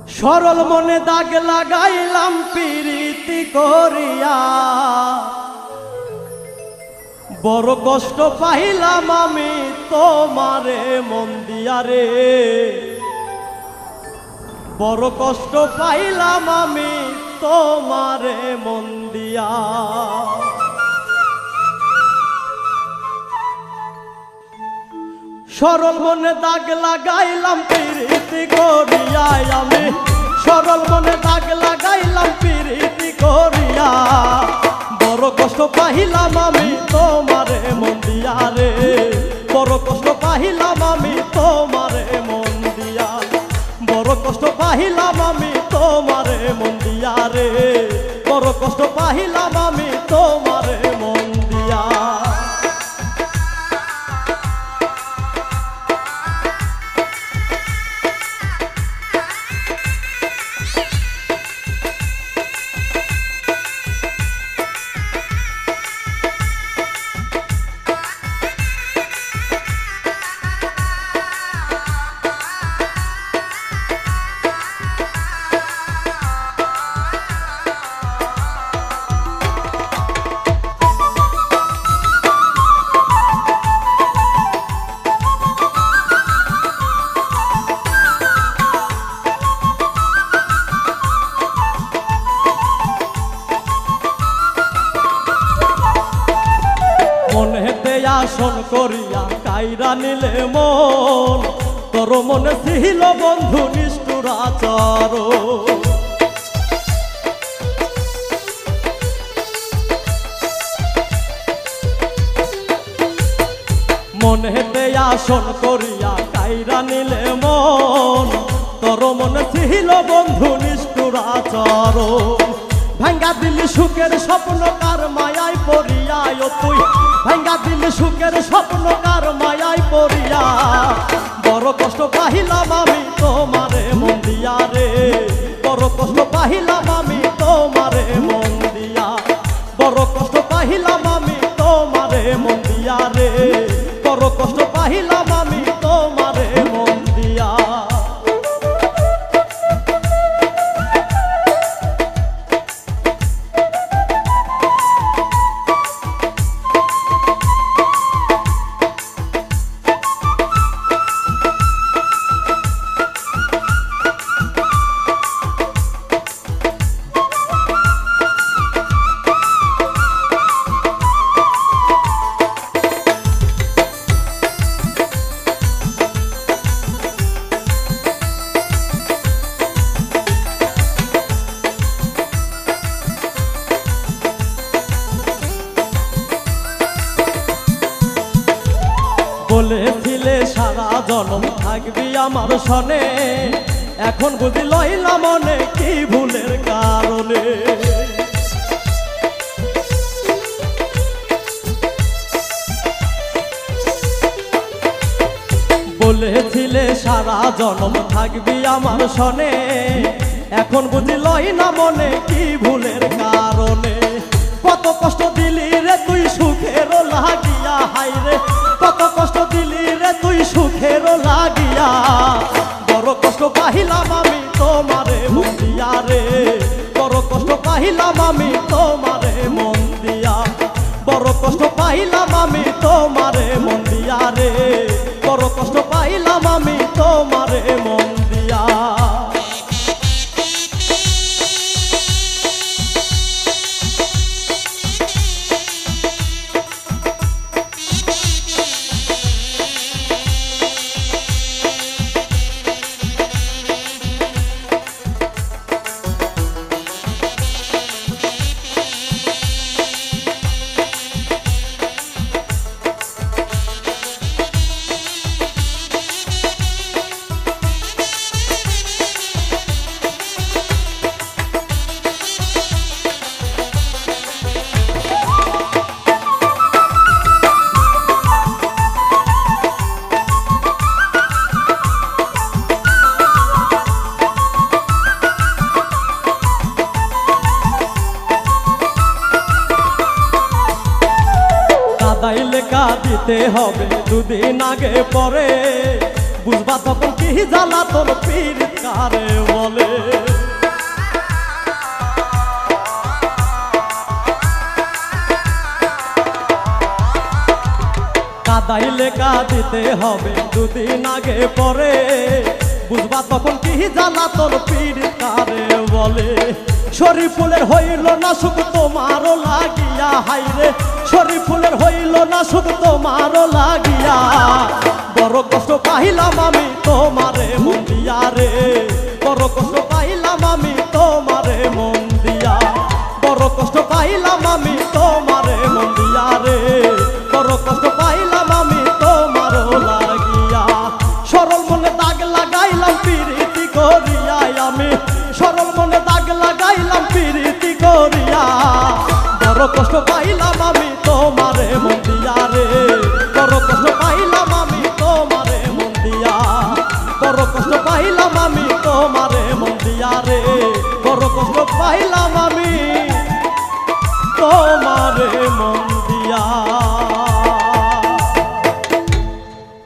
সরল মনে দাগ লাগাইলাম প্রীতি করিয়া, বড় কষ্ট পাইলাম আমি তোমারে মন দিয়া রে, বড় কষ্ট পাইলাম আমি তোমারে মন দিয়া। সরল মনে দাগ লাগাইলাম প্রীতি করিয়া, আমি সরল মনে দাগ লাগাইলাম প্রীতি করিয়া, বড় কষ্ট পাইলাম আমি তোমারে মন দিয়া রে, বড় কষ্ট পাইলাম আমি তোমারে মন দিয়া, বড় কষ্ট পাইলাম আমি তোমারে মন দিয়া রে, বড় কষ্ট পাইলাম আমি তোমারে মন দিয়া। মনেতে আসন করিয়া কাইরা নিলে মন, তোর মনে ছিল বন্ধু নিষ্ঠুর আচরণ। মনেতে আসন করিয়া কাইরা নিলে মন, তোর মনে ছিল বন্ধু নিষ্ঠুর আচরণ। ভাঙ্গা দিলি সুখের স্বপ্ন কার মায়ায় পড়িয়া, ও তুই ভাঙ্গা দিলি সুখের স্বপ্ন কার মায়ায় পড়িয়া, বড় কষ্ট পাইলাম আমি তোমারে মন দিয়া রে, বড় কষ্ট পাইলাম আমি তোমারে মন দিয়া, বড় কষ্ট পাইলাম আমি তোমারে মন দিয়া রে, বড় কষ্ট পাইলাম আমি তোমারে মন দিয়া। বলেছিলে সারা জনম থাকবি আমার সনে, এখন বুঝি লইলা মনে কি ভুলের কারণে। বলেছিলে সারা জনম থাকবি আমার সনে, এখন বুঝি লইলা মনে কি ভুলের কারণে। কত কষ্ট দিলি রে তুই সুখের লাগিয়া, হাই রে কত কষ্ট দিলি রে তুই সুখের লাগিয়া, বড় কষ্ট পাইলাম আমি তোমারে মন দিয়া রে, বড় কষ্ট পাইলাম আমি তোমারে মন দিয়া, বড় কষ্ট পাইলাম আমি তোমারে মন দিয়া রে, বড় কষ্ট পাইলাম আমি তোমারে মন দিয়া। দিতে হবে দুদিন আগে পরে, বুঝবা তখন কি জ্বালা তোর পীর কারে বলে। তাইলে কাঁদিতে হবে দুদিন আগে পরে, বুঝবা তখন কি জ্বালা তোর পীড়িত কারে বলে। শরীফুলের হইল না সুখ তোমারও লাগিয়া, হাইরে শরীফুলের হইল না সুখ তোমারও লাগিয়া, বড় কষ্ট পাইলাম আমি তোমারে মন দিয়া রে, বড় কষ্ট পাইলাম আমি তোমারে মন দিয়া, বড় কষ্ট পাইলাম আমি তোমারে মন দিয়া রে, বড় কষ্ট পাইলাম আমি তোমারও লাগিয়া। সরল মনে দাগ লাগাইলাম প্রীতি করিয়া, আমি সরল মনে দাগ লাগাইলাম প্রীতি করিয়া, বড় কষ্ট পাইলাম আমি তোমারে মন দিয়া রে, বড় কষ্ট পাইলাম আমি তোমারে মন দিয়া, বড় কষ্ট পাইলাম আমি তোমারে মন দিয়া রে, বড় কষ্ট পাইলাম আমি তোমার